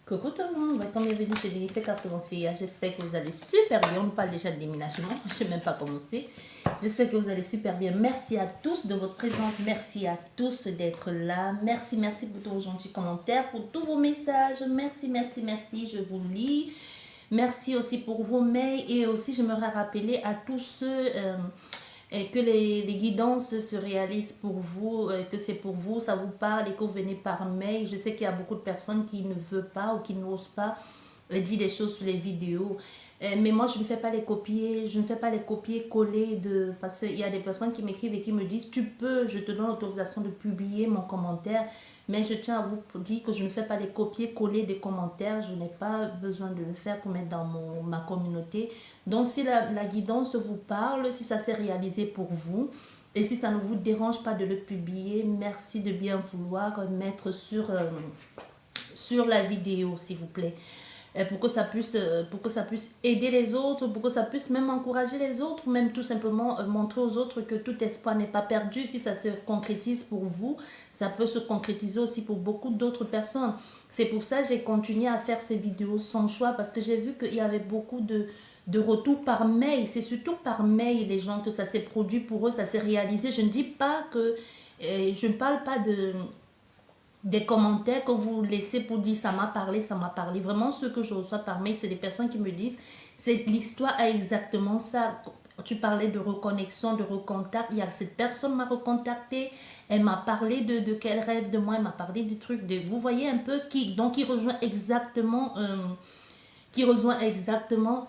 Coucou tout le monde, welcome, bienvenue chez Dignité 86. J'espère que vous allez super bien. On parle déjà de déménagement, je ne sais même pas commencer. J'espère que vous allez super bien. Merci à tous de votre présence, merci à tous d'être là. Merci pour tous vos gentils commentaires, pour tous vos messages. Merci, je vous lis. Merci aussi pour vos mails et aussi j'aimerais rappeler à tous ceux et que les guidances se réalisent pour vous, que c'est pour vous, ça vous parle et que vous venez par mail. Je sais qu'il y a beaucoup de personnes qui ne veulent pas ou qui n'osent pas dire des choses sur les vidéos. Mais moi, je ne fais pas les copier, je ne fais pas les copier-coller de... Parce qu'il y a des personnes qui m'écrivent et qui me disent, tu peux, je te donne l'autorisation de publier mon commentaire. Mais je tiens à vous dire que je ne fais pas les copier-coller des commentaires. Je n'ai pas besoin de le faire pour mettre dans ma communauté. Donc, si la guidance vous parle, si ça s'est réalisé pour vous, et si ça ne vous dérange pas de le publier, merci de bien vouloir mettre sur la vidéo, s'il vous plaît. Pour que ça puisse aider les autres, pour que ça puisse même encourager les autres, ou même tout simplement montrer aux autres que tout espoir n'est pas perdu. Si ça se concrétise pour vous, ça peut se concrétiser aussi pour beaucoup d'autres personnes. C'est pour ça que j'ai continué à faire ces vidéos sans choix, parce que j'ai vu qu'il y avait beaucoup de retours par mail. C'est surtout par mail, les gens, que ça s'est produit pour eux, ça s'est réalisé. Je ne dis pas que... je ne parle pas des commentaires que vous laissez pour dire ça m'a parlé, ça m'a parlé. Vraiment, ce que je reçois par mail, c'est des personnes qui me disent, c'est l'histoire a exactement ça. Tu parlais de reconnexion, de recontact. Il y a cette personne m'a recontacté, elle m'a parlé de quel rêve de moi, elle m'a parlé du truc de... Vous voyez un peu donc il rejoint exactement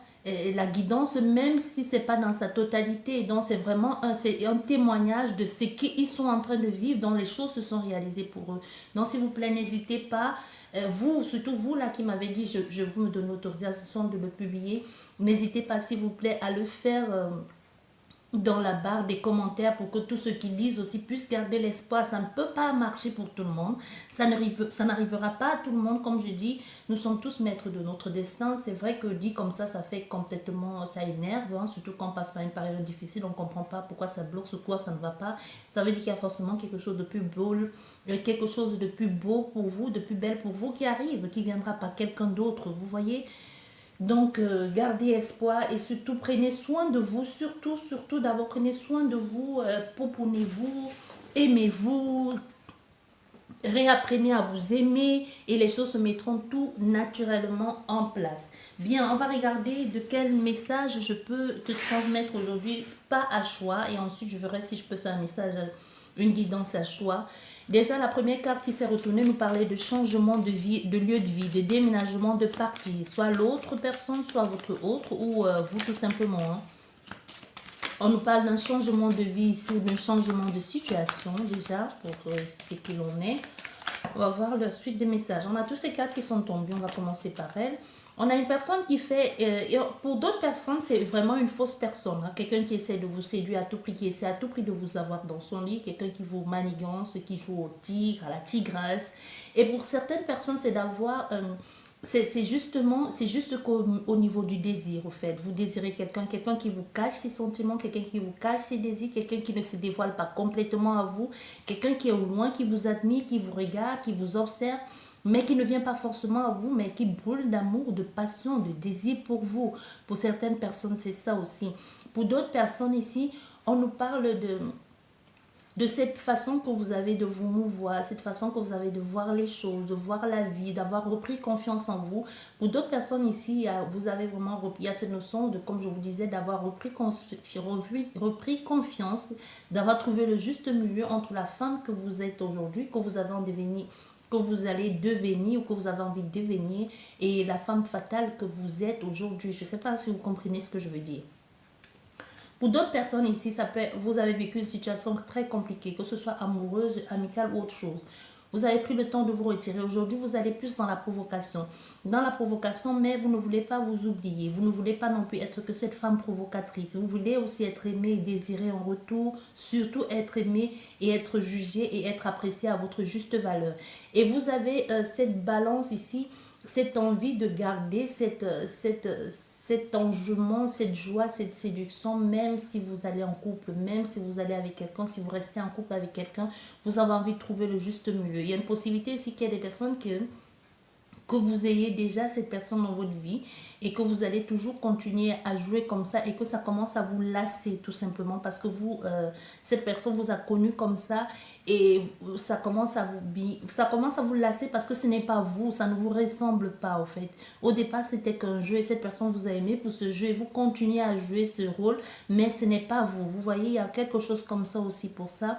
la guidance, même si c'est pas dans sa totalité. Donc c'est vraiment c'est un témoignage de ce qu'ils sont en train de vivre, dont les choses se sont réalisées pour eux. Donc s'il vous plaît, n'hésitez pas, vous, surtout vous là qui m'avez dit je vous me donne l'autorisation de le publier, n'hésitez pas s'il vous plaît à le faire dans la barre des commentaires pour que tous ceux qui lisent aussi puissent garder l'espoir. Ça ne peut pas marcher pour tout le monde. Ça n'arrivera pas à tout le monde. Comme je dis, nous sommes tous maîtres de notre destin. C'est vrai que dit comme ça fait complètement, ça énerve. Hein, surtout quand on passe par une période difficile, on ne comprend pas pourquoi ça bloque, sur quoi ça ne va pas. Ça veut dire qu'il y a forcément quelque chose de plus beau, quelque chose de plus beau pour vous, de plus belle pour vous qui arrive, qui viendra par quelqu'un d'autre. Vous voyez ? Donc, gardez espoir et surtout prenez soin de vous, surtout d'abord prenez soin de vous, pouponez-vous, aimez-vous, réapprenez à vous aimer et les choses se mettront tout naturellement en place. Bien, on va regarder de quel message je peux te transmettre aujourd'hui, pas à choix, et ensuite je verrai si je peux faire un message, une guidance à choix. Déjà, la première carte qui s'est retournée nous parlait de changement de vie, de lieu de vie, de déménagement de partie, soit l'autre personne, soit votre autre, ou vous tout simplement. Hein. On nous parle d'un changement de vie ici, ou d'un changement de situation déjà, pour ce qu'il en est. On va voir la suite des messages. On a tous ces cartes qui sont tombées, on va commencer par elle. On a une personne qui fait, pour d'autres personnes, c'est vraiment une fausse personne. Hein. Quelqu'un qui essaie de vous séduire à tout prix, qui essaie à tout prix de vous avoir dans son lit. Quelqu'un qui vous manigance, qui joue au tigre, à la tigresse. Et pour certaines personnes, c'est d'avoir... c'est juste qu'au niveau du désir, au fait. Vous désirez quelqu'un qui vous cache ses sentiments, quelqu'un qui vous cache ses désirs, quelqu'un qui ne se dévoile pas complètement à vous, quelqu'un qui est au loin, qui vous admire, qui vous regarde, qui vous observe, mais qui ne vient pas forcément à vous, mais qui brûle d'amour, de passion, de désir pour vous. Pour certaines personnes, c'est ça aussi. Pour d'autres personnes ici, on nous parle de cette façon que vous avez de vous mouvoir, cette façon que vous avez de voir les choses, de voir la vie, d'avoir repris confiance en vous. Pour d'autres personnes ici, vous avez vraiment il y a cette notion de, comme je vous disais, d'avoir repris confiance, d'avoir trouvé le juste milieu entre la femme que vous êtes aujourd'hui, que vous avez en devenir, que vous allez devenir ou que vous avez envie de devenir, et la femme fatale que vous êtes aujourd'hui. Je ne sais pas si vous comprenez ce que je veux dire. Pour d'autres personnes ici, vous avez vécu une situation très compliquée, que ce soit amoureuse, amicale ou autre chose. Vous avez pris le temps de vous retirer. Aujourd'hui, vous allez plus dans la provocation. Dans la provocation, mais vous ne voulez pas vous oublier. Vous ne voulez pas non plus être que cette femme provocatrice. Vous voulez aussi être aimé et désiré en retour. Surtout être aimé et être jugé et être apprécié à votre juste valeur. Et vous avez cette balance ici, cette envie de garder cet enjouement, cette joie, cette séduction, même si vous allez en couple, même si vous allez avec quelqu'un, si vous restez en couple avec quelqu'un, vous avez envie de trouver le juste milieu. Il y a une possibilité ici qu'il y ait des personnes que vous ayez déjà cette personne dans votre vie et que vous allez toujours continuer à jouer comme ça et que ça commence à vous lasser tout simplement parce que vous, cette personne vous a connu comme ça et ça commence à vous lasser parce que ce n'est pas vous, ça ne vous ressemble pas au fait. Au départ, c'était qu'un jeu et cette personne vous a aimé pour ce jeu et vous continuez à jouer ce rôle, mais ce n'est pas vous. Vous voyez, il y a quelque chose comme ça aussi pour ça.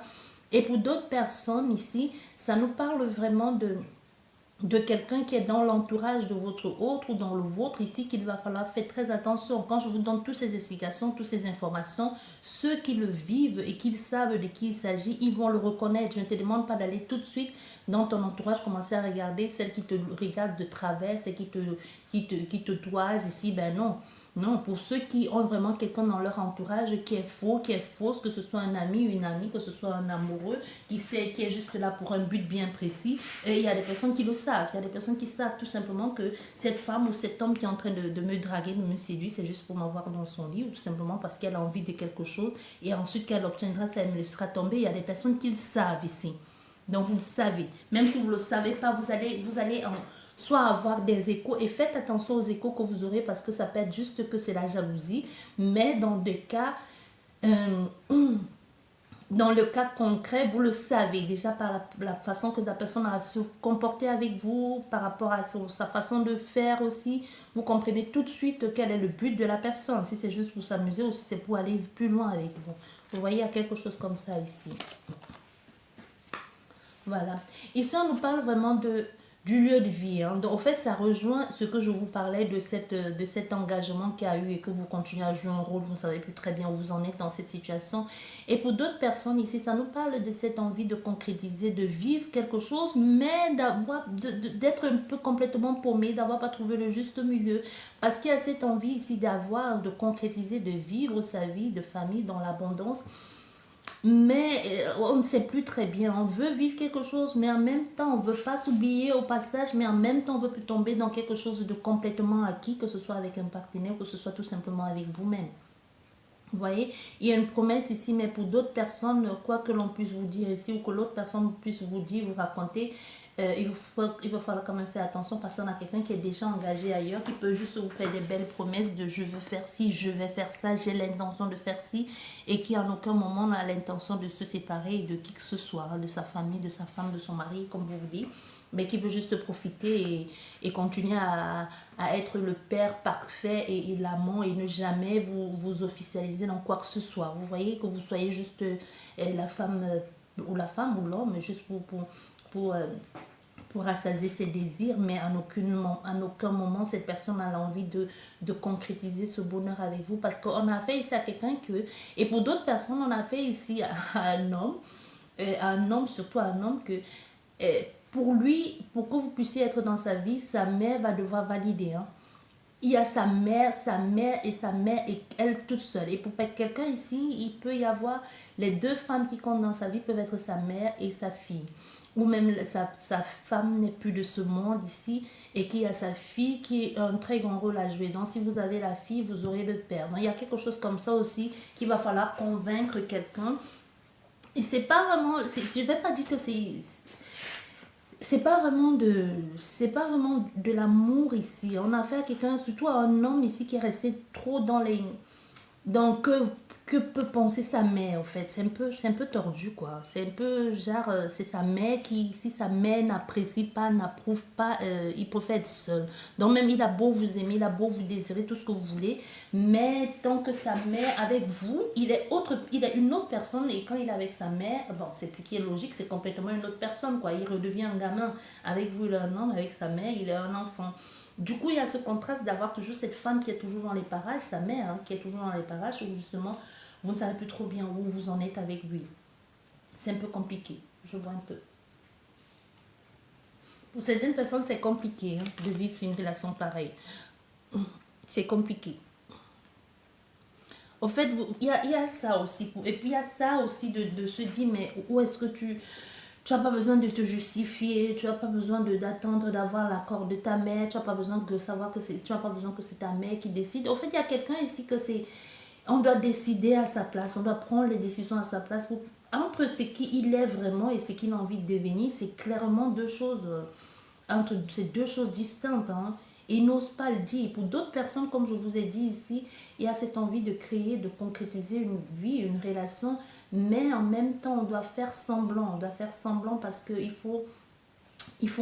Et pour d'autres personnes ici, ça nous parle vraiment de quelqu'un qui est dans l'entourage de votre autre ou dans le vôtre ici qu'il va falloir faire très attention. Quand je vous donne toutes ces explications, toutes ces informations, ceux qui le vivent et qui savent de qui il s'agit, ils vont le reconnaître. Je ne te demande pas d'aller tout de suite dans ton entourage, commencer à regarder celle qui te regarde de travers et qui te toise ici. Ben non. Non, pour ceux qui ont vraiment quelqu'un dans leur entourage qui est faux, qui est fausse, que ce soit un ami ou une amie, que ce soit un amoureux, qui est juste là pour un but bien précis. Et il y a des personnes qui le savent. Il y a des personnes qui savent tout simplement que cette femme ou cet homme qui est en train de me draguer, de me séduire, c'est juste pour m'avoir dans son lit, ou tout simplement parce qu'elle a envie de quelque chose. Et ensuite, qu'elle obtiendra ça, elle me laissera tomber. Il y a des personnes qui le savent ici. Donc, vous le savez. Même si vous ne le savez pas, vous allez soit avoir des échos. Et faites attention aux échos que vous aurez parce que ça peut être juste que c'est la jalousie. Mais dans des cas... dans le cas concret, vous le savez déjà par la façon que la personne a se comporter avec vous, par rapport à sa façon de faire aussi. Vous comprenez tout de suite quel est le but de la personne, si c'est juste pour s'amuser ou si c'est pour aller plus loin avec vous. Vous voyez, il y a quelque chose comme ça ici. Voilà. Ici, on nous parle vraiment du lieu de vie. Hein. Donc, en fait, ça rejoint ce que je vous parlais de cet engagement qu'il y a eu et que vous continuez à jouer un rôle. Vous ne savez plus très bien où vous en êtes dans cette situation. Et pour d'autres personnes ici, ça nous parle de cette envie de concrétiser, de vivre quelque chose, mais d'être un peu complètement paumé, d'avoir pas trouvé le juste milieu. Parce qu'il y a cette envie ici de concrétiser, de vivre sa vie de famille dans l'abondance. Mais on ne sait plus très bien. On veut vivre quelque chose, mais en même temps, on ne veut pas s'oublier au passage, mais en même temps, on veut plus tomber dans quelque chose de complètement acquis, que ce soit avec un partenaire, que ce soit tout simplement avec vous-même. Vous voyez, il y a une promesse ici, mais pour d'autres personnes, quoi que l'on puisse vous dire ici, ou que l'autre personne puisse vous dire, vous raconter, il va falloir quand même faire attention parce qu'on a quelqu'un qui est déjà engagé ailleurs, qui peut juste vous faire des belles promesses de je veux faire ci, je vais faire ça, j'ai l'intention de faire ci, et qui en aucun moment n'a l'intention de se séparer de qui que ce soit, de sa famille, de sa femme, de son mari, comme vous voulez, mais qui veut juste profiter et continuer à être le père parfait et l'amant et ne jamais vous officialiser dans quoi que ce soit. Vous voyez, que vous soyez juste la femme ou l'homme, juste pour rassasier ses désirs, mais en aucun moment cette personne a l'envie de concrétiser ce bonheur avec vous, parce qu'on a fait ici à quelqu'un et pour d'autres personnes, on a fait ici à un homme, surtout à un homme que... pour lui, pour que vous puissiez être dans sa vie, sa mère va devoir valider. Hein. Il y a sa mère et elle toute seule. Et pour quelqu'un ici, il peut y avoir les deux femmes qui comptent dans sa vie peuvent être sa mère et sa fille. Ou même sa femme n'est plus de ce monde ici et qu'il y a sa fille qui a un très grand rôle à jouer. Donc si vous avez la fille, vous aurez le père. Donc il y a quelque chose comme ça aussi qu'il va falloir convaincre quelqu'un. Et c'est pas vraiment, je ne vais pas dire que c'est pas vraiment de l'amour ici. On a affaire à quelqu'un, surtout à un homme ici qui est resté trop dans que peut penser sa mère en fait. C'est un peu tordu quoi. C'est un peu genre c'est sa mère qui, si sa mère n'apprécie pas, n'approuve pas, il préfère être seul. Donc même il a beau vous aimer, il a beau vous désirer tout ce que vous voulez, mais tant que sa mère avec vous, il est une autre personne, et quand il est avec sa mère, bon c'est ce qui est logique, c'est complètement une autre personne quoi. Il redevient un gamin. Avec vous il est un homme, avec sa mère il est un enfant. Du coup, il y a ce contraste d'avoir toujours cette femme qui est toujours dans les parages, sa mère, hein, qui est toujours dans les parages, où justement, vous ne savez plus trop bien où vous en êtes avec lui. C'est un peu compliqué, je vois un peu. Pour certaines personnes, c'est compliqué hein, de vivre une relation pareille. C'est compliqué. Au fait, il y a ça aussi. Et puis, il y a ça aussi de se dire, mais où est-ce que tu n'as pas besoin de te justifier, tu n'as pas besoin d'attendre d'avoir l'accord de ta mère, tu n'as pas besoin de savoir tu n'as pas besoin que c'est ta mère qui décide. Au fait, il y a quelqu'un ici que on doit décider à sa place, on doit prendre les décisions à sa place. Entre ce qu'il est vraiment et ce qu'il a envie de devenir, c'est clairement deux choses entre ces deux choses distinctes, hein. Et ils n'osent pas le dire. Pour d'autres personnes, comme je vous ai dit ici, il y a cette envie de créer, de concrétiser une vie, une relation, mais en même temps, on doit faire semblant. On doit faire semblant parce qu'il faut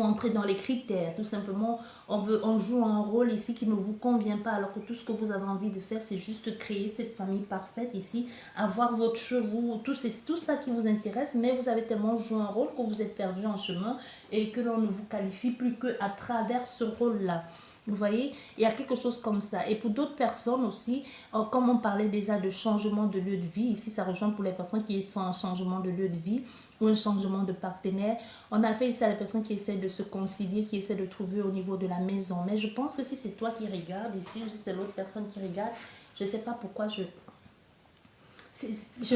entrer dans les critères. Tout simplement, on joue un rôle ici qui ne vous convient pas, alors que tout ce que vous avez envie de faire, c'est juste créer cette famille parfaite ici, avoir votre chevaux, tout ça qui vous intéresse, mais vous avez tellement joué un rôle que vous êtes perdu en chemin et que l'on ne vous qualifie plus qu'à travers ce rôle-là. Vous voyez, il y a quelque chose comme ça. Et pour d'autres personnes aussi, comme on parlait déjà de changement de lieu de vie, ici ça rejoint pour les personnes qui sont en changement de lieu de vie ou un changement de partenaire. On a fait ici à les personnes qui essaient de se concilier, qui essaient de trouver au niveau de la maison. Mais je pense que si c'est toi qui regardes ici ou si c'est l'autre personne qui regarde, je ne sais pas pourquoi je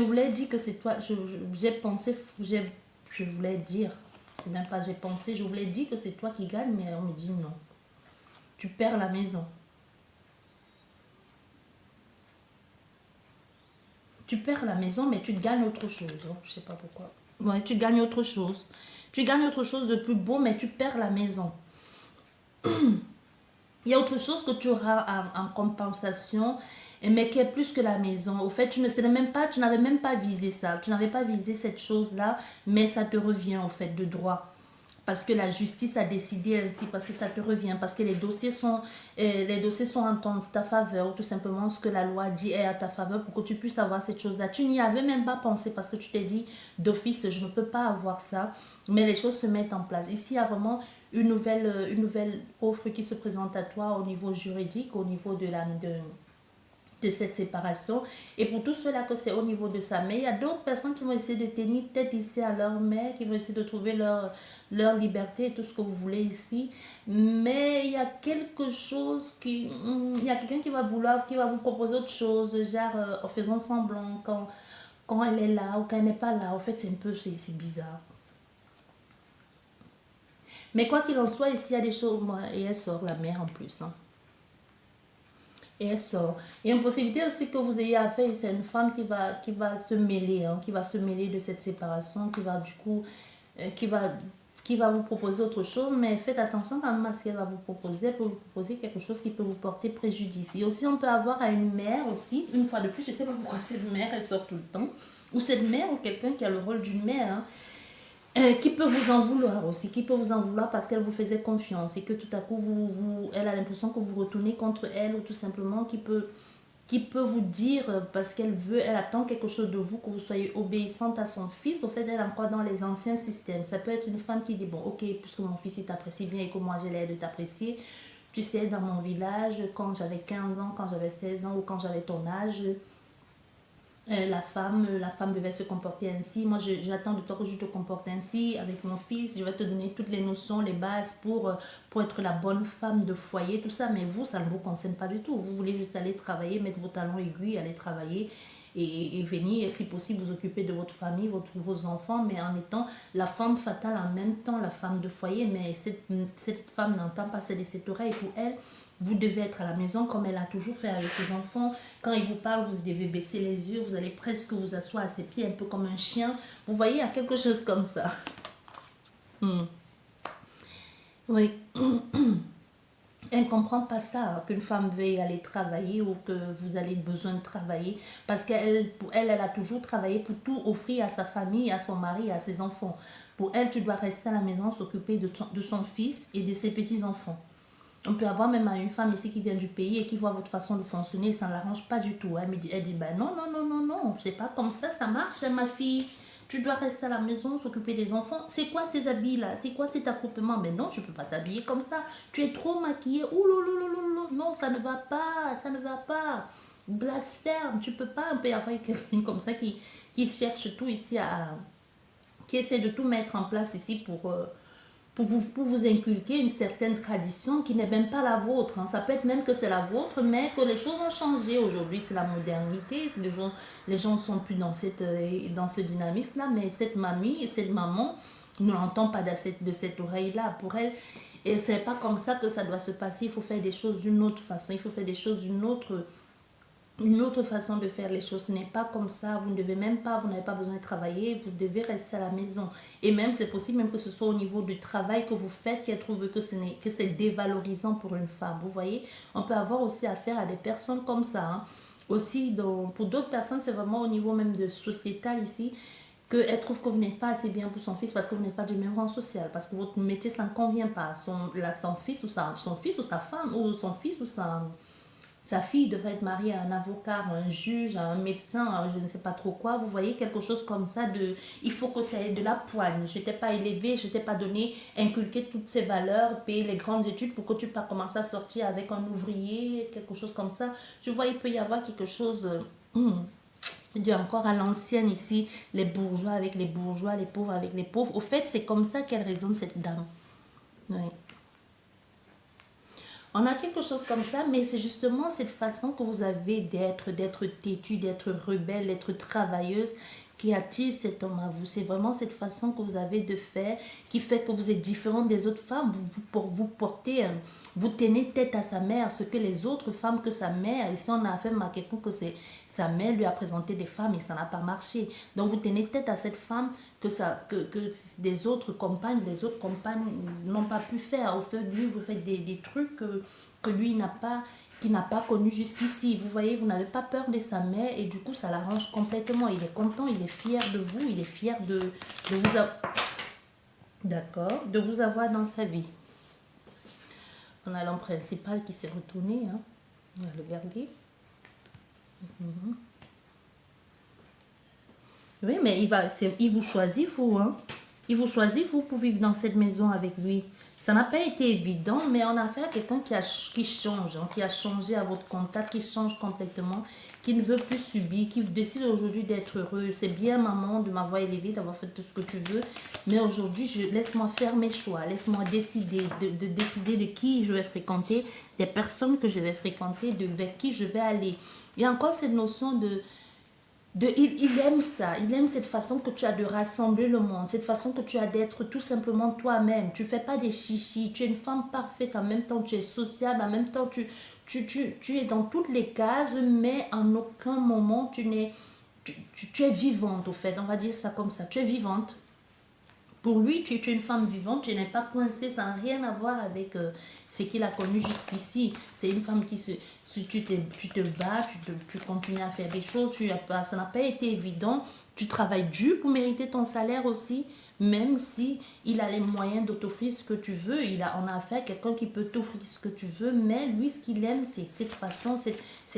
voulais dire que c'est toi. J'ai pensé, je voulais dire, c'est même pas j'ai pensé, je voulais dire que c'est toi qui gagne, mais on me dit non. Tu perds la maison. Tu perds la maison, mais tu gagnes autre chose. Je sais pas pourquoi. Ouais, tu gagnes autre chose. Tu gagnes autre chose de plus beau, mais tu perds la maison. Il y a autre chose que tu auras en compensation, mais qui est plus que la maison. Au fait, tu n'avais même pas visé ça. Tu n'avais pas visé cette chose-là, mais ça te revient au fait de droit. Parce que la justice a décidé ainsi, parce que ça te revient, parce que les dossiers sont en ta faveur, tout simplement ce que la loi dit est à ta faveur pour que tu puisses avoir cette chose-là. Tu n'y avais même pas pensé parce que tu t'es dit d'office, je ne peux pas avoir ça, mais les choses se mettent en place. Ici, il y a vraiment une nouvelle offre qui se présente à toi au niveau juridique, au niveau de cette séparation. Et pour tout cela que c'est au niveau de ça. Mais il y a d'autres personnes qui vont essayer de tenir tête ici à leur mère, qui vont essayer de trouver leur liberté et tout ce que vous voulez ici. Mais il y a quelque chose il y a quelqu'un qui va vous proposer autre chose, genre en faisant semblant quand elle est là ou quand elle n'est pas là. En fait, c'est bizarre. Mais quoi qu'il en soit, ici, il y a des choses, et elle sort la mère en plus, hein. Et elle sort. Il y a une possibilité aussi que vous ayez affaire, c'est une femme qui va se mêler, hein, qui va se mêler de cette séparation, qui va du coup, qui va vous proposer autre chose, mais faites attention quand même à ce qu'elle va vous proposer. Elle peut vous proposer quelque chose qui peut vous porter préjudice. Et aussi, on peut avoir à une mère aussi, une fois de plus, je ne sais pas pourquoi cette mère, elle sort tout le temps, ou cette mère ou quelqu'un qui a le rôle d'une mère, hein, qui peut vous en vouloir aussi, qui peut vous en vouloir parce qu'elle vous faisait confiance et que tout à coup, elle a l'impression que vous retournez contre elle ou tout simplement qui peut vous dire parce elle attend quelque chose de vous, que vous soyez obéissante à son fils. Au fait, elle est encore dans les anciens systèmes. Ça peut être une femme qui dit, bon, ok, puisque mon fils il t'apprécie bien et que moi j'ai l'air de t'apprécier, tu sais, dans mon village, quand j'avais 15 ans, quand j'avais 16 ans ou quand j'avais ton âge, la femme devait se comporter ainsi. Moi, j'attends de toi que je te comportes ainsi avec mon fils. Je vais te donner toutes les notions, les bases pour être la bonne femme de foyer, tout ça. Mais vous, ça ne vous concerne pas du tout. Vous voulez juste aller travailler, mettre vos talons aiguilles, aller travailler et venir, si possible, vous occuper de votre famille, vos enfants, mais en étant la femme fatale en même temps, la femme de foyer. Mais cette femme n'entend pas celle de cette oreille. Pour elle, vous devez être à la maison comme elle a toujours fait avec ses enfants. Quand il vous parle, vous devez baisser les yeux. Vous allez presque vous asseoir à ses pieds, un peu comme un chien. Vous voyez, il y a quelque chose comme ça. Oui. Elle ne comprend pas ça, qu'une femme veuille aller travailler ou que vous avez besoin de travailler. Parce pour elle, elle a toujours travaillé pour tout offrir à sa famille, à son mari, à ses enfants. Pour elle, tu dois rester à la maison, s'occuper de son fils et de ses petits-enfants. On peut avoir même une femme ici qui vient du pays et qui voit votre façon de fonctionner, ça ne l'arrange pas du tout. Elle dit, ben non, non, non, non, non, c'est pas comme ça marche, hein, ma fille. Tu dois rester à la maison, s'occuper des enfants. C'est quoi ces habits-là? C'est quoi cet accoutrement? Mais non, je ne peux pas t'habiller comme ça. Tu es trop maquillée. Ouh, non, ça ne va pas, ça ne va pas. Blasphème, tu peux pas. On peut y avoir quelqu'un comme ça qui cherche tout ici qui essaie de tout mettre en place ici pour vous inculquer une certaine tradition qui n'est même pas la vôtre, hein. Ça peut être même que c'est la vôtre, mais que les choses ont changé aujourd'hui. C'est la modernité. Les gens ne sont plus dans ce dynamisme-là, mais cette mamie et cette maman ne l'entend pas de cette oreille-là. Pour elle, et c'est pas comme ça que ça doit se passer. Il faut faire des choses d'une autre façon. Il faut faire des choses d'une autre une autre façon de faire les choses. Ce n'est pas comme ça. Vous ne devez même pas, vous n'avez pas besoin de travailler. Vous devez rester à la maison. Et même, c'est possible, même que ce soit au niveau du travail que vous faites, qu'elle trouve que c'est dévalorisant pour une femme. Vous voyez, on peut avoir aussi affaire à des personnes comme ça. Hein. Aussi, pour d'autres personnes, c'est vraiment au niveau même de sociétal ici, qu'elle trouve que vous n'êtes pas assez bien pour son fils parce que vous n'êtes pas du même rang social, parce que votre métier, ça ne convient pas. Son fils ou sa femme, ou son fils ou sa fille devrait être mariée à un avocat, à un juge, à un médecin, à je ne sais pas trop quoi. Vous voyez, quelque chose comme ça il faut que ça ait de la poigne. Je t'ai pas élevé, je t'ai pas donné, inculqué toutes ces valeurs, payer les grandes études pour que tu puisses commencer à sortir avec un ouvrier, quelque chose comme ça. Tu vois, il peut y avoir quelque chose encore à l'ancienne ici, les bourgeois avec les bourgeois, les pauvres avec les pauvres. Au fait, c'est comme ça qu'elle raisonne, cette dame. Oui. On a quelque chose comme ça, mais c'est justement cette façon que vous avez d'être têtue, d'être rebelle, d'être travailleuse qui attire cet homme à vous. C'est vraiment cette façon que vous avez de faire qui fait que vous êtes différente des autres femmes. Vous portez, vous tenez tête à sa mère, ce que les autres femmes que sa mère, ici on a affaire à quelqu'un que sa mère lui a présenté des femmes et ça n'a pas marché. Donc vous tenez tête à cette femme que des autres compagnes n'ont pas pu faire. Au fait de lui, vous faites des trucs que lui qui n'a pas connu jusqu'ici. Vous voyez, vous n'avez pas peur de sa mère et du coup, ça l'arrange complètement. Il est content, il est fier de vous, il est fier de vous avoir, d'accord, de vous avoir dans sa vie. On a l'homme principal qui s'est retourné, hein. On va le garder. Oui, mais il vous choisit, vous, hein. Il vous choisit, vous, pour vivre dans cette maison avec lui. Ça n'a pas été évident, mais on a affaire à quelqu'un qui change, hein, qui a changé à votre contact, qui change complètement, qui ne veut plus subir, qui décide aujourd'hui d'être heureux. C'est bien, maman, de m'avoir élevé, d'avoir fait tout ce que tu veux, mais aujourd'hui, laisse-moi faire mes choix, laisse-moi décider, de décider de qui je vais fréquenter, des personnes que je vais fréquenter, vers qui je vais aller. Il y a encore cette notion il aime ça, il aime cette façon que tu as de rassembler le monde, cette façon que tu as d'être tout simplement toi-même. Tu fais pas des chichis, tu es une femme parfaite, en même temps tu es sociable, en même temps tu es dans toutes les cases, mais en aucun moment tu es vivante au fait, on va dire ça comme ça, tu es vivante. Pour lui, tu es une femme vivante, tu n'es pas coincée, ça n'a rien à voir avec ce qu'il a connu jusqu'ici. C'est une femme tu te bats, tu continues à faire des choses, ça n'a pas été évident. Tu travailles dur pour mériter ton salaire aussi, même si il a les moyens de t'offrir ce que tu veux. On a affaire à quelqu'un qui peut t'offrir ce que tu veux, mais lui, ce qu'il aime, c'est cette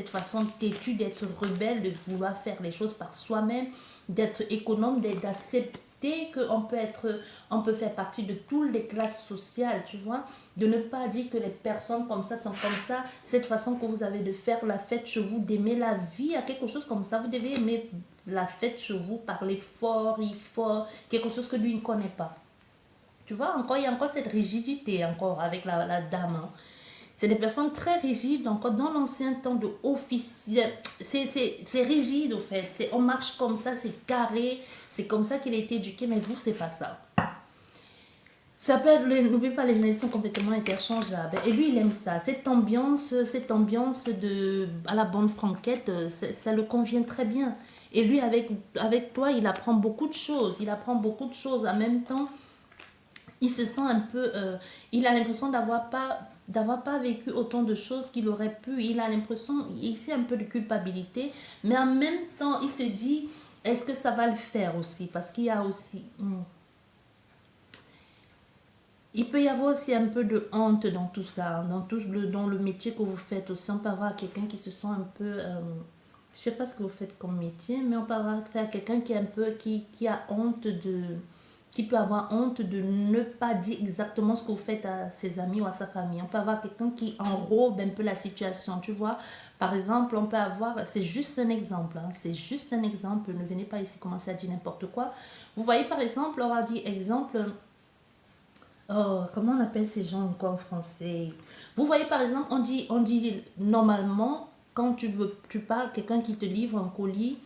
façon têtue d'être rebelle, de vouloir faire les choses par soi-même, d'être économe, d'accepter on peut faire partie de toutes les classes sociales, tu vois, de ne pas dire que les personnes comme ça sont comme ça, cette façon que vous avez de faire la fête chez vous, d'aimer la vie, à quelque chose comme ça, vous devez aimer la fête chez vous, parler fort, quelque chose que lui ne connaît pas. Tu vois, il y a encore cette rigidité encore avec la dame, hein. C'est des personnes très rigides, encore dans l'ancien temps de officiel. C'est rigide, au fait. On marche comme ça, c'est carré. C'est comme ça qu'il a été éduqué, mais vous, c'est pas ça. Ça peut être, n'oubliez pas, les années sont complètement interchangeables. Et lui, il aime ça. Cette ambiance à la bonne franquette, ça le convient très bien. Et lui, avec toi, il apprend beaucoup de choses. Il apprend beaucoup de choses. En même temps, il se sent un peu... il a l'impression d'avoir pas vécu autant de choses qu'il aurait pu. Il a l'impression, ici, un peu de culpabilité. Mais en même temps, il se dit, est-ce que ça va le faire aussi? Parce qu'il y a aussi... Il peut y avoir aussi un peu de honte dans tout ça, dans le métier que vous faites aussi. On peut avoir quelqu'un qui se sent un peu... je sais pas ce que vous faites comme métier, mais on peut avoir quelqu'un qui est un peu... qui a honte qui peut avoir honte de ne pas dire exactement ce que vous faites à ses amis ou à sa famille. On peut avoir quelqu'un qui enrobe un peu la situation, tu vois. Par exemple, on peut avoir... C'est juste un exemple, hein, c'est juste un exemple. Ne venez pas ici commencer à dire n'importe quoi. Vous voyez, par exemple, on va dire exemple... Oh, comment on appelle ces gens encore en français? Vous voyez, par exemple, on dit normalement, quand tu parles, quelqu'un qui te livre un colis,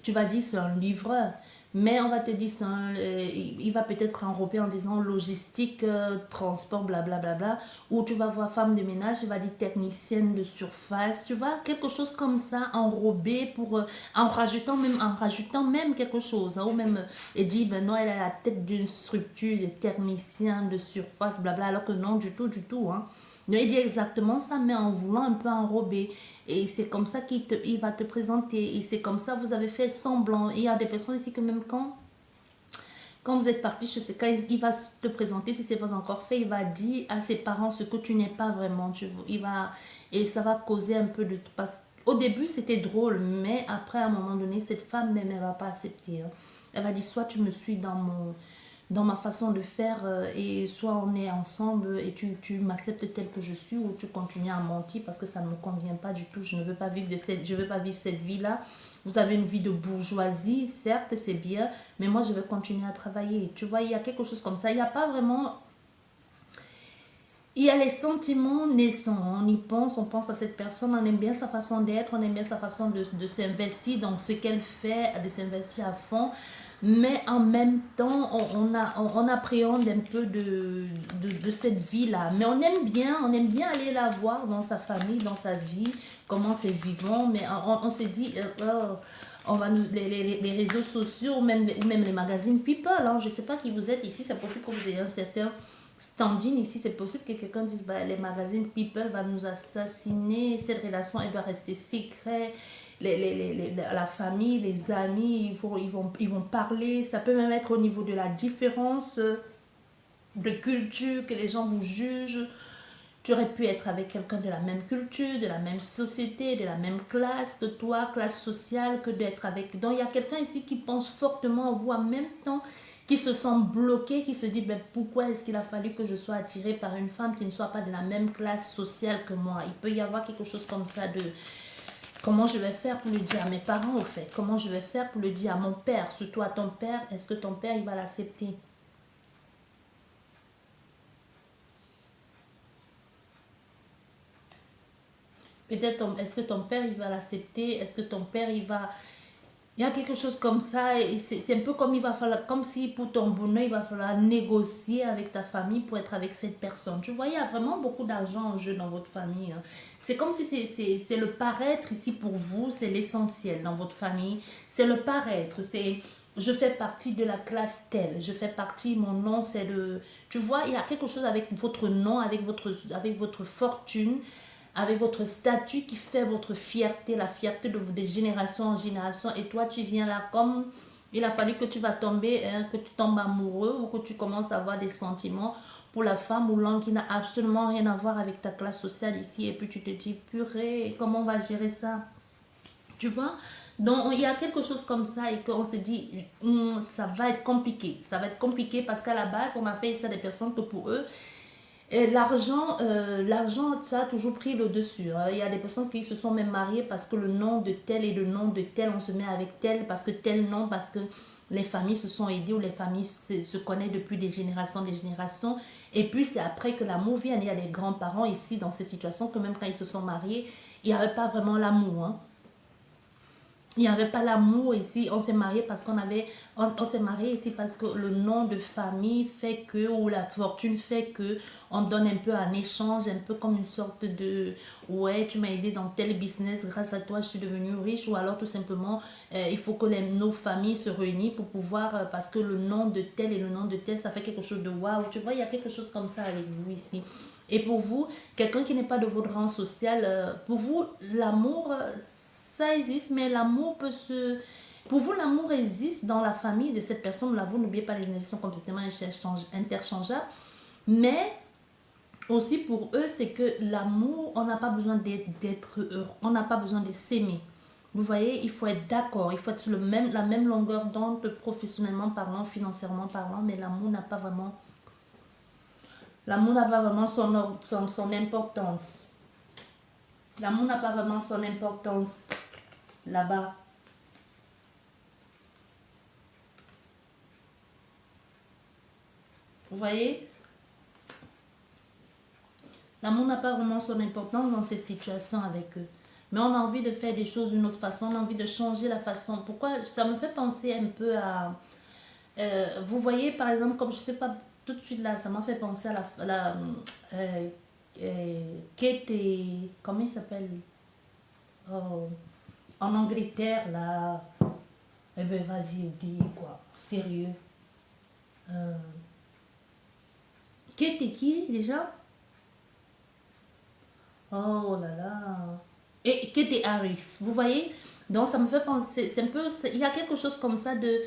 tu vas dire c'est un livreur. Mais on va te dire, il va peut-être enrober en disant logistique, transport, blablabla. Bla, bla, bla, ou tu vas voir femme de ménage, il va dire technicienne de surface. Tu vois, quelque chose comme ça, enrobé pour, en rajoutant même quelque chose. Hein, ou même, et dit, ben non, elle a la tête d'une structure de technicien de surface, blabla, alors que non, du tout, du tout. Hein. Il dit exactement ça, mais en voulant un peu enrober. Et c'est comme ça il va te présenter. Et c'est comme ça vous avez fait semblant. Et il y a des personnes ici que même quand vous êtes parti, je sais, quand il va te présenter, si c'est pas encore fait, il va dire à ses parents ce que tu n'es pas vraiment. Et ça va causer un peu de... Parce au début, c'était drôle, mais après, à un moment donné, cette femme même, elle va pas accepter. Hein. Elle va dire, soit tu me suis dans ma façon de faire et soit on est ensemble et tu m'acceptes tel que je suis ou tu continues à mentir parce que ça ne me convient pas du tout. Je ne veux pas vivre je veux pas vivre cette vie-là. Vous avez une vie de bourgeoisie, certes, c'est bien, mais moi je veux continuer à travailler. Tu vois, il y a quelque chose comme ça. Il n'y a pas vraiment... Il y a les sentiments naissants, on y pense, on pense à cette personne, on aime bien sa façon d'être, on aime bien sa façon de s'investir dans ce qu'elle fait, de s'investir à fond, mais en même temps, on appréhende un peu de cette vie-là. Mais on aime bien aller la voir dans sa famille, dans sa vie, comment c'est vivant, mais on se dit, on va les réseaux sociaux ou même les magazines People, hein, je ne sais pas qui vous êtes ici, c'est possible que vous ayez un certain standing ici, c'est possible que quelqu'un dise bah, les magazines People va nous assassiner, cette relation elle doit rester secrète, la famille, les amis, ils vont parler, ça peut même être au niveau de la différence de culture, que les gens vous jugent. Tu aurais pu être avec quelqu'un de la même culture, de la même société, de la même classe que toi, classe sociale, que d'être avec... Donc il y a quelqu'un ici qui pense fortement à vous en même temps, qui se sent bloqué, qui se dit ben, pourquoi est-ce qu'il a fallu que je sois attirée par une femme qui ne soit pas de la même classe sociale que moi. Il peut y avoir quelque chose comme ça de comment je vais faire pour le dire à mes parents au fait, comment je vais faire pour le dire à mon père, surtout à ton père, est-ce que ton père il va l'accepter? Peut-être, est-ce que ton père, il va l'accepter? Est-ce que ton père, il va... Il y a quelque chose comme ça, et c'est un peu comme il va falloir, comme si pour ton bonheur, il va falloir négocier avec ta famille pour être avec cette personne. Tu vois, il y a vraiment beaucoup d'argent en jeu dans votre famille. Hein. C'est comme si c'est le paraître ici pour vous, c'est l'essentiel dans votre famille. C'est le paraître, c'est je fais partie de la classe telle, je fais partie, mon nom c'est le... Tu vois, il y a quelque chose avec votre nom, avec votre fortune, avec votre statut qui fait votre fierté, la fierté de génération en génération. Et toi, tu viens là comme il a fallu que tu vas tomber, hein, que tu tombes amoureux ou que tu commences à avoir des sentiments pour la femme ou l'homme qui n'a absolument rien à voir avec ta classe sociale ici. Et puis tu te dis, purée, comment on va gérer ça? Tu vois? Donc, il y a quelque chose comme ça et qu'on se dit, ça va être compliqué. Ça va être compliqué parce qu'à la base, on a fait ça des personnes que pour eux, et l'argent, ça a toujours pris le dessus. Hein. Il y a des personnes qui se sont même mariées parce que le nom de tel et le nom de tel, on se met avec tel, parce que tel nom, parce que les familles se sont aidées ou les familles se connaissent depuis des générations, des générations. Et puis c'est après que l'amour vient. Il y a des grands-parents ici dans ces situations que même quand ils se sont mariés, il n'y avait pas vraiment l'amour. Hein. Il n'y avait pas l'amour ici. On s'est marié parce on s'est marié ici parce que le nom de famille fait que, ou la fortune fait que, on donne un peu un échange, un peu comme une sorte de, ouais, tu m'as aidé dans tel business, grâce à toi, je suis devenue riche, ou alors tout simplement, il faut que nos familles se réunissent pour pouvoir, parce que le nom de tel et le nom de tel, ça fait quelque chose de waouh. Tu vois, il y a quelque chose comme ça avec vous ici. Et pour vous, quelqu'un qui n'est pas de votre rang social, pour vous, l'amour, ça existe, mais l'amour peut se... Pour vous, l'amour existe dans la famille de cette personne. Là, vous n'oubliez pas, les énergies sont complètement interchangeables. Mais aussi pour eux, c'est que l'amour, on n'a pas besoin d'être heureux. On n'a pas besoin de s'aimer. Vous voyez, il faut être d'accord. Il faut être sur la même longueur d'onde, professionnellement parlant, financièrement parlant. Mais l'amour n'a pas vraiment... L'amour n'a pas vraiment son importance. L'amour n'a pas vraiment son importance là-bas. Vous voyez, l'amour n'a pas vraiment son importance dans cette situation avec eux. mais on a envie de faire des choses d'une autre façon, on a envie de changer la façon. Pourquoi? Ça me fait penser un peu à... vous voyez, par exemple, comme je sais pas, tout de suite là, ça m'a fait penser à euh, Kate et... Comment il s'appelle? Oh, en Angleterre, là... Eh ben, vas-y, dis quoi. Sérieux. Euh, Kate et qui, déjà? Oh là là. Et Kate et Harris, vous voyez? Donc ça me fait penser, c'est un peu, il y a quelque chose comme ça de,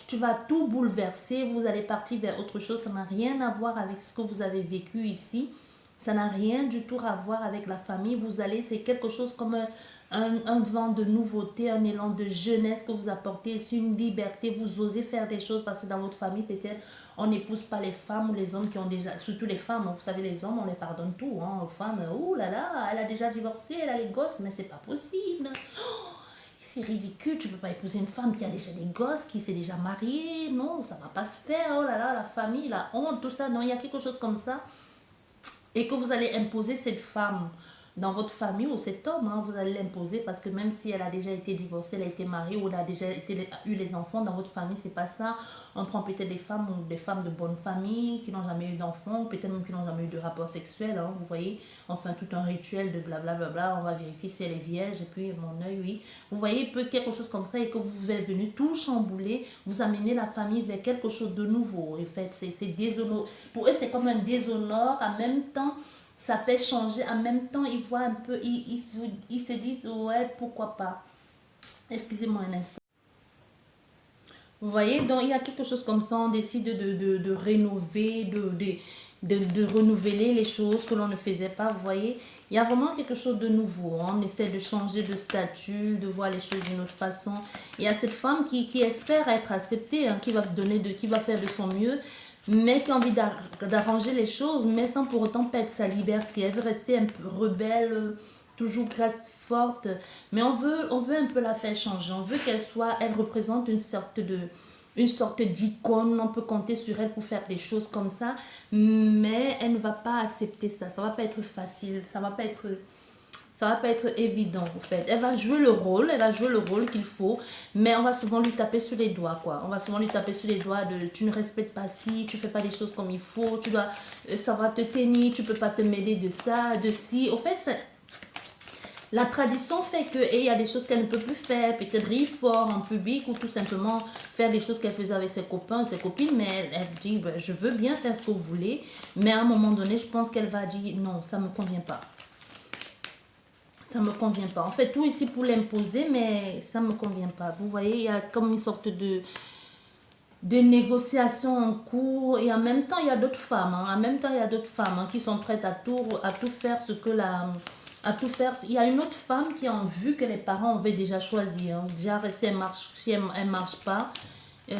tu vas tout bouleverser, vous allez partir vers autre chose, ça n'a rien à voir avec ce que vous avez vécu ici, ça n'a rien du tout à voir avec la famille, vous allez, c'est quelque chose comme un vent de nouveauté, un élan de jeunesse que vous apportez, c'est une liberté, vous osez faire des choses parce que dans votre famille peut-être on n'épouse pas les femmes ou les hommes qui ont déjà, surtout les femmes, vous savez les hommes on les pardonne tout, hein, aux femmes, oh là là, elle a déjà divorcé, elle a les gosses, mais c'est pas possible, c'est ridicule, tu peux pas épouser une femme qui a déjà des gosses, qui s'est déjà mariée, non, ça va pas se faire, oh là là, la famille, la honte, tout ça, non, il y a quelque chose comme ça, et que vous allez imposer cette femme dans votre famille ou cet homme, hein, vous allez l'imposer parce que même si elle a déjà été divorcée, elle a été mariée ou elle a déjà eu les enfants, dans votre famille, c'est pas ça. On prend peut-être des femmes ou des femmes de bonne famille qui n'ont jamais eu d'enfants, peut-être même qui n'ont jamais eu de rapport sexuel, hein, vous voyez, enfin tout un rituel de blablabla, on va vérifier si elle est vierge et puis mon œil, oui. Vous voyez, peut quelque chose comme ça et que vous êtes venu tout chambouler, vous amenez la famille vers quelque chose de nouveau. En fait, c'est déshonneur. Pour eux, c'est comme un déshonneur en même temps ça fait changer. En même temps, ils voient un peu, ils se disent, ouais, pourquoi pas. Excusez-moi un instant. Vous voyez, donc il y a quelque chose comme ça, on décide de rénover, de renouveler les choses que l'on ne faisait pas, vous voyez. Il y a vraiment quelque chose de nouveau, hein. On essaie de changer de statut, de voir les choses d'une autre façon. Il y a cette femme qui espère être acceptée, hein, qui va donner qui va faire de son mieux, mais qui a envie d'arranger les choses, mais sans pour autant perdre sa liberté. Elle veut rester un peu rebelle, toujours reste forte, mais on veut un peu la faire changer. On veut qu'elle soit, elle représente une sorte d'icône. On peut compter sur elle pour faire des choses comme ça, mais elle ne va pas accepter ça. Ça va pas être facile, ça va pas être évident en fait. Elle va jouer le rôle, qu'il faut, mais on va souvent lui taper sur les doigts quoi. On va souvent lui taper sur les doigts de tu ne respectes pas ci, tu fais pas les choses comme il faut, tu dois ça va te tenir, tu peux pas te mêler de ça, de ci. Au fait, la tradition fait que et il y a des choses qu'elle ne peut plus faire, peut-être rire fort en public ou tout simplement faire des choses qu'elle faisait avec ses copains, ses copines, mais elle dit ben, je veux bien faire ce que vous voulez, mais à un moment donné, je pense qu'elle va dire non, ça me convient pas. Ça me convient pas. On fait tout ici pour l'imposer, mais ça me convient pas. Vous voyez, il y a comme une sorte de négociation en cours. Et en même temps, il y a d'autres femmes. Hein. En même temps, il y a d'autres femmes hein, qui sont prêtes à tout faire ce que la... À tout faire. Il y a une autre femme qui a vu que les parents avaient déjà choisi. Hein. Déjà, si elle marche pas,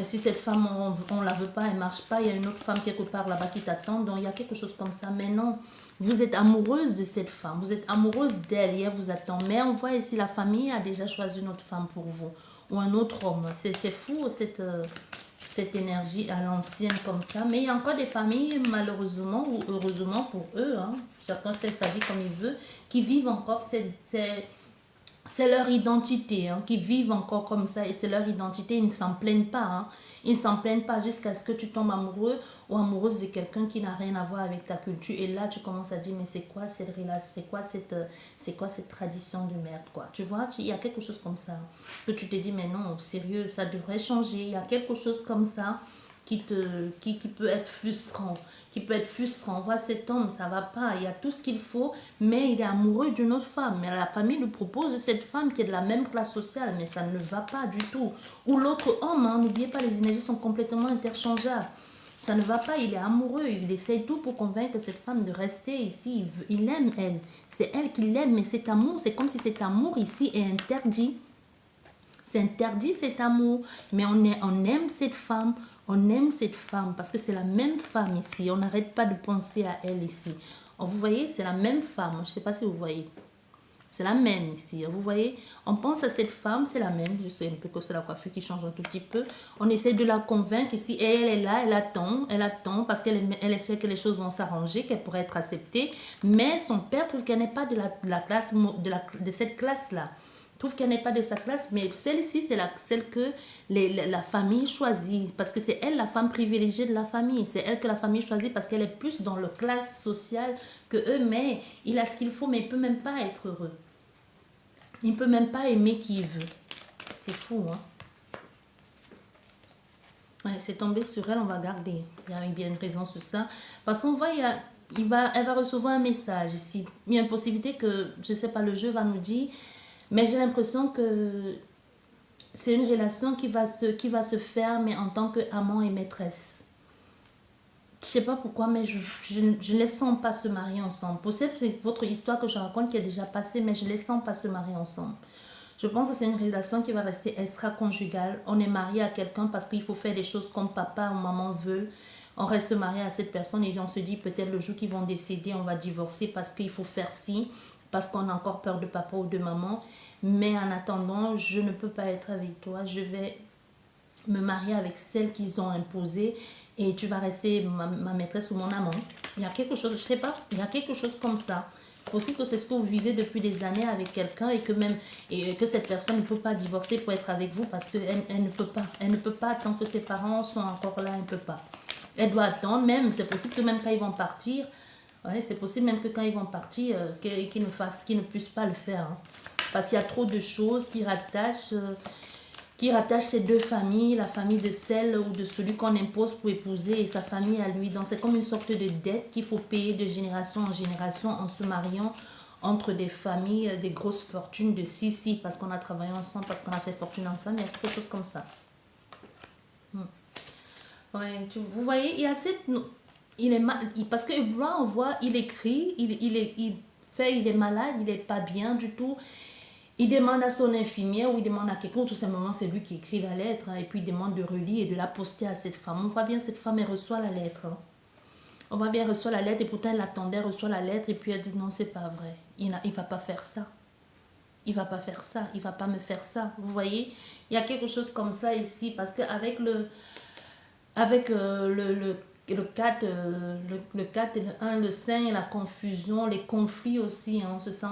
si cette femme, on la veut pas, elle marche pas, il y a une autre femme quelque part là-bas qui t'attend. Donc, il y a quelque chose comme ça. Mais non, vous êtes amoureuse de cette femme. Vous êtes amoureuse d'elle et elle vous attend. Mais on voit ici, la famille a déjà choisi une autre femme pour vous. Ou un autre homme. C'est fou, cette énergie à l'ancienne comme ça. Mais il y a encore des familles, malheureusement ou heureusement pour eux, hein, chacun fait sa vie comme il veut, qui vivent encore c'est leur identité, hein, qui vivent encore comme ça et c'est leur identité, ils ne s'en plaignent pas. Hein. Ils ne s'en plaignent pas jusqu'à ce que tu tombes amoureux ou amoureuse de quelqu'un qui n'a rien à voir avec ta culture. Et là, tu commences à dire, mais c'est quoi cette relation, c'est quoi cette tradition de merde, quoi. Tu vois, il y a quelque chose comme ça. Que tu te dis, mais non, sérieux, ça devrait changer. Il y a quelque chose comme ça qui peut être frustrant. Qui peut être frustrant. On voit cet homme, ça va pas. Il y a tout ce qu'il faut, mais il est amoureux d'une autre femme. Mais la famille lui propose cette femme qui est de la même classe sociale, mais ça ne va pas du tout. Ou l'autre homme, hein, n'oubliez pas, les énergies sont complètement interchangeables. Ça ne va pas, il est amoureux, il essaye tout pour convaincre cette femme de rester ici. Il aime elle. C'est elle qui l'aime, mais cet amour, c'est comme si cet amour ici est interdit. C'est interdit cet amour, mais on aime cette femme. On aime cette femme parce que c'est la même femme ici. On n'arrête pas de penser à elle ici. Vous voyez, c'est la même femme. Je ne sais pas si vous voyez. C'est la même ici. Vous voyez, on pense à cette femme, c'est la même. Je sais un peu que c'est la coiffure qui change un tout petit peu. On essaie de la convaincre ici. Et elle est là, elle attend parce qu'elle essaie que les choses vont s'arranger, qu'elle pourrait être acceptée. Mais son père trouve qu'elle n'est pas de la classe, de cette classe-là. Trouve qu'elle n'est pas de sa classe, mais celle-ci, c'est celle que la famille choisit. Parce que c'est elle la femme privilégiée de la famille. C'est elle que la famille choisit parce qu'elle est plus dans la classe sociale que eux. Mais il a ce qu'il faut, mais il ne peut même pas être heureux. Il ne peut même pas aimer qui il veut. C'est fou, hein? Ouais, c'est tombé sur elle, on va garder. Il y a bien une raison sur ça. Parce qu'on voit, elle va recevoir un message ici. Il y a une possibilité que, je ne sais pas, le jeu va nous dire, mais j'ai l'impression que c'est une relation qui va se faire, mais en tant qu'amant et maîtresse. Je sais pas pourquoi, mais je ne les sens pas se marier ensemble. Possible, c'est votre histoire que je raconte qui est déjà passée, mais je ne les sens pas se marier ensemble. Je pense que c'est une relation qui va rester extra-conjugale. On est marié à quelqu'un parce qu'il faut faire des choses comme papa ou maman veut. On reste marié à cette personne et on se dit peut-être le jour qu'ils vont décéder, on va divorcer parce qu'il faut faire ci, parce qu'on a encore peur de papa ou de maman. Mais en attendant, je ne peux pas être avec toi. Je vais me marier avec celle qu'ils ont imposée et tu vas rester ma maîtresse ou mon amant. Il y a quelque chose, je sais pas, il y a quelque chose comme ça. Possible que c'est ce que vous vivez depuis des années avec quelqu'un et que cette personne ne peut pas divorcer pour être avec vous parce qu'elle ne peut pas. Elle ne peut pas tant que ses parents sont encore là, elle ne peut pas. Elle doit attendre même, c'est possible que même quand ils vont partir, ouais, c'est possible même que quand ils vont partir, qu'ils ne puissent pas le faire. Hein. Parce qu'il y a trop de choses qui rattache ces deux familles, la famille de celle ou de celui qu'on impose pour épouser et sa famille à lui. Donc c'est comme une sorte de dette qu'il faut payer de génération en génération en se mariant entre des familles, des grosses fortunes de si, parce qu'on a travaillé ensemble, parce qu'on a fait fortune ensemble, il y a quelque chose comme ça. Ouais, vous voyez, il y a cette... Il est parce que là, on voit, il écrit, il est malade, il n'est pas bien du tout. Il demande à son infirmière ou il demande à quelqu'un, tout simplement c'est lui qui écrit la lettre, hein, et puis il demande de relire et de la poster à cette femme. On voit bien cette femme, elle reçoit la lettre. Hein. On voit bien, elle reçoit la lettre et pourtant elle l'attendait, elle reçoit la lettre et puis elle dit non, c'est pas vrai. Il ne va pas faire ça. Il va pas faire ça, il va pas me faire ça. Vous voyez, il y a quelque chose comme ça ici parce qu'avec le 4, le 4 et le 1, le 5, la confusion, les conflits aussi, hein, on se sent...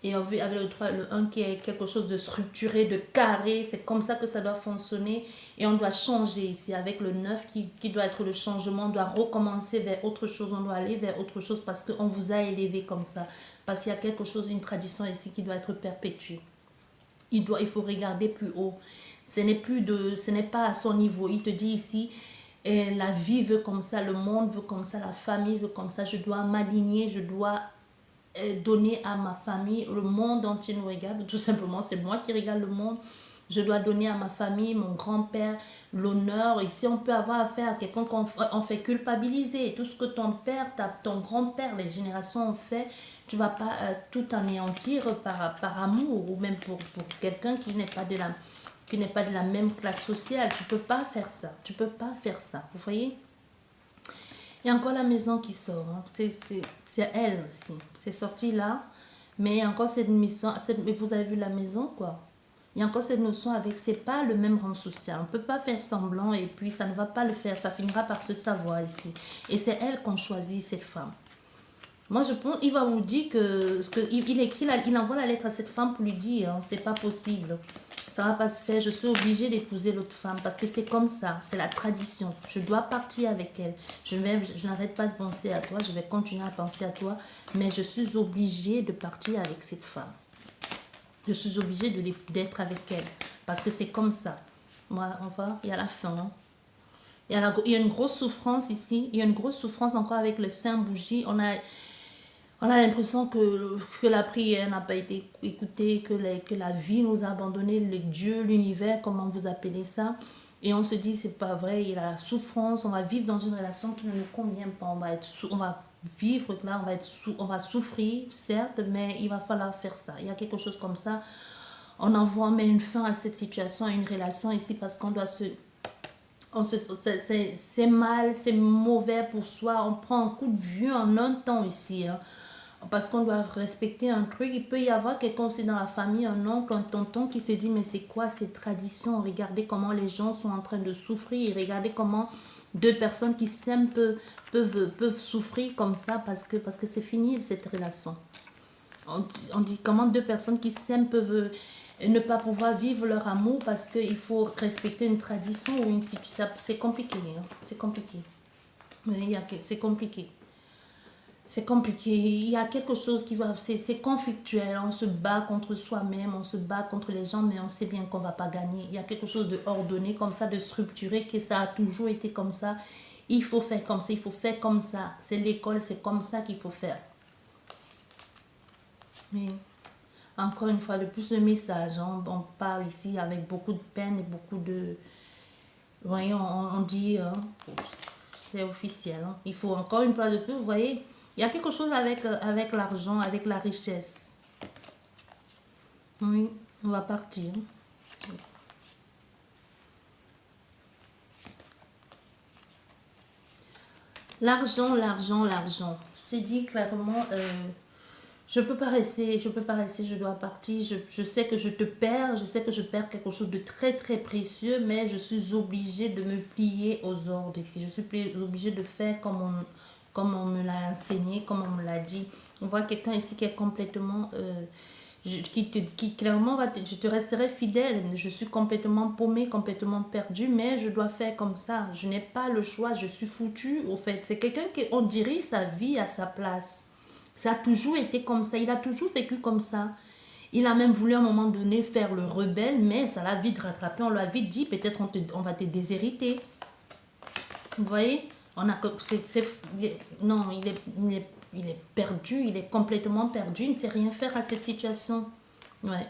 Et avec le 3, le 1 qui est quelque chose de structuré, de carré, c'est comme ça que ça doit fonctionner. Et on doit changer ici avec le 9 qui doit être le changement. On doit recommencer vers autre chose, on doit aller vers autre chose parce qu'on vous a élevé comme ça. Parce qu'il y a quelque chose, une tradition ici qui doit être perpétuée. Il faut regarder plus haut. Ce n'est pas à son niveau. Il te dit ici, la vie veut comme ça, le monde veut comme ça, la famille veut comme ça. Je dois m'aligner, je dois donner à ma famille, le monde entier nous regarde, tout simplement, c'est moi qui regarde le monde. Je dois donner à ma famille, mon grand-père, l'honneur. Ici, on peut avoir affaire à quelqu'un qu'on fait culpabiliser. Tout ce que ton père, ton grand-père, les générations ont fait, tu ne vas pas tout anéantir par amour ou même pour quelqu'un qui n'est pas de la même classe sociale. Tu ne peux pas faire ça. Tu peux pas faire ça. Vous voyez? Il y a encore la maison qui sort. Hein. C'est elle aussi. C'est sorti là. Mais il y a encore cette mission. Vous avez vu la maison, quoi. Il y a encore cette notion avec, c'est pas le même rang social. On ne peut pas faire semblant et puis ça ne va pas le faire. Ça finira par se savoir ici. Et c'est elle qu'on choisit, cette femme. Moi, je pense, il va vous dire il écrit, il envoie la lettre à cette femme pour lui dire, hein, c'est pas possible. Ça va pas se faire, je suis obligée d'épouser l'autre femme parce que c'est comme ça, c'est la tradition. Je dois partir avec elle. Je n'arrête pas de penser à toi, je vais continuer à penser à toi, mais je suis obligée de partir avec cette femme. Je suis obligée d'être avec elle parce que c'est comme ça. Moi, on va, il y a la fin. Hein. Il y a une grosse souffrance ici, il y a une grosse souffrance encore avec le saint bougie. On a l'impression que la prière n'a pas été écoutée, que la vie nous a abandonné, le Dieu, l'univers, comment vous appelez ça. Et on se dit, c'est pas vrai, il y a la souffrance, on va vivre dans une relation qui ne nous convient pas. On va vivre là, on va souffrir, certes, mais il va falloir faire ça. Il y a quelque chose comme ça. On envoie mais une fin à cette situation, à une relation ici, parce qu'on doit c'est mal, c'est mauvais pour soi. On prend un coup de vieux en un temps ici. Hein. parce qu'on doit respecter un truc. Il peut y avoir quelqu'un aussi dans la famille, un oncle, un tonton qui se dit mais c'est quoi ces traditions? Regardez comment les gens sont en train de souffrir. Regardez comment deux personnes qui s'aiment peuvent souffrir comme ça parce que c'est fini cette relation. On dit comment deux personnes qui s'aiment peuvent ne pas pouvoir vivre leur amour parce qu'il faut respecter une tradition ou une situation. C'est compliqué. Hein? C'est compliqué. C'est compliqué. C'est compliqué. Il y a quelque chose qui va... C'est conflictuel. On se bat contre soi-même, on se bat contre les gens, mais on sait bien qu'on ne va pas gagner. Il y a quelque chose de ordonné comme ça, de structuré, que ça a toujours été comme ça. Il faut faire comme ça, il faut faire comme ça. C'est l'école, c'est comme ça qu'il faut faire. Mais encore une fois, de plus de messages. Hein. On parle ici avec beaucoup de peine et beaucoup de... Voyez, on dit... c'est officiel. Hein. Il faut encore une fois de plus, vous voyez... Il y a quelque chose avec l'argent, avec la richesse. Oui, on va partir. L'argent, l'argent, l'argent. Je dis clairement, je peux pas rester, je dois partir. Je sais que je te perds, je sais que je perds quelque chose de très très précieux, mais je suis obligée de me plier aux ordres ici. Je suis obligée de faire comme on me l'a enseigné, comme on me l'a dit. On voit quelqu'un ici qui est complètement... qui clairement je te resterai fidèle. Je suis complètement paumée, complètement perdue, mais je dois faire comme ça. Je n'ai pas le choix, je suis foutue au fait. C'est quelqu'un qui, on dirige sa vie à sa place. Ça a toujours été comme ça, il a toujours vécu comme ça. Il a même voulu à un moment donné faire le rebelle, mais ça l'a vite rattrapé. On lui a vite dit, peut-être on va te déshériter. Vous voyez, non, il est perdu, il est complètement perdu, il ne sait rien faire à cette situation. Ouais.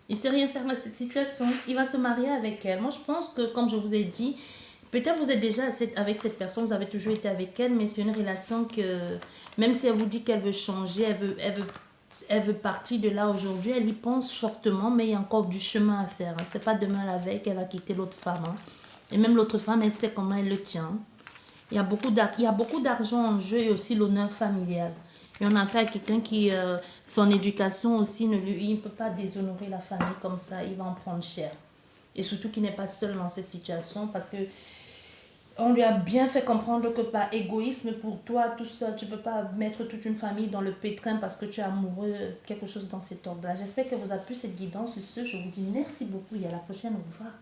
Il ne sait rien faire à cette situation. Il va se marier avec elle. Moi, je pense que, comme je vous ai dit, peut-être vous êtes déjà avec cette personne, vous avez toujours été avec elle, mais c'est une relation que, même si elle vous dit qu'elle veut changer, elle veut partir de là aujourd'hui, elle y pense fortement, mais il y a encore du chemin à faire. Hein. C'est pas demain la veille qu'elle va quitter l'autre femme. Hein. Et même l'autre femme, elle sait comment elle le tient. Il y a beaucoup d'argent en jeu et aussi l'honneur familial. Et on a affaire à quelqu'un qui, son éducation aussi, il ne peut pas déshonorer la famille comme ça, il va en prendre cher. Et surtout qu'il n'est pas seul dans cette situation parce que on lui a bien fait comprendre que par égoïsme pour toi, tout seul, tu ne peux pas mettre toute une famille dans le pétrin parce que tu es amoureux, quelque chose dans cet ordre-là. J'espère que vous avez pu cette guidance. Sur ce, je vous dis merci beaucoup et à la prochaine. Au revoir.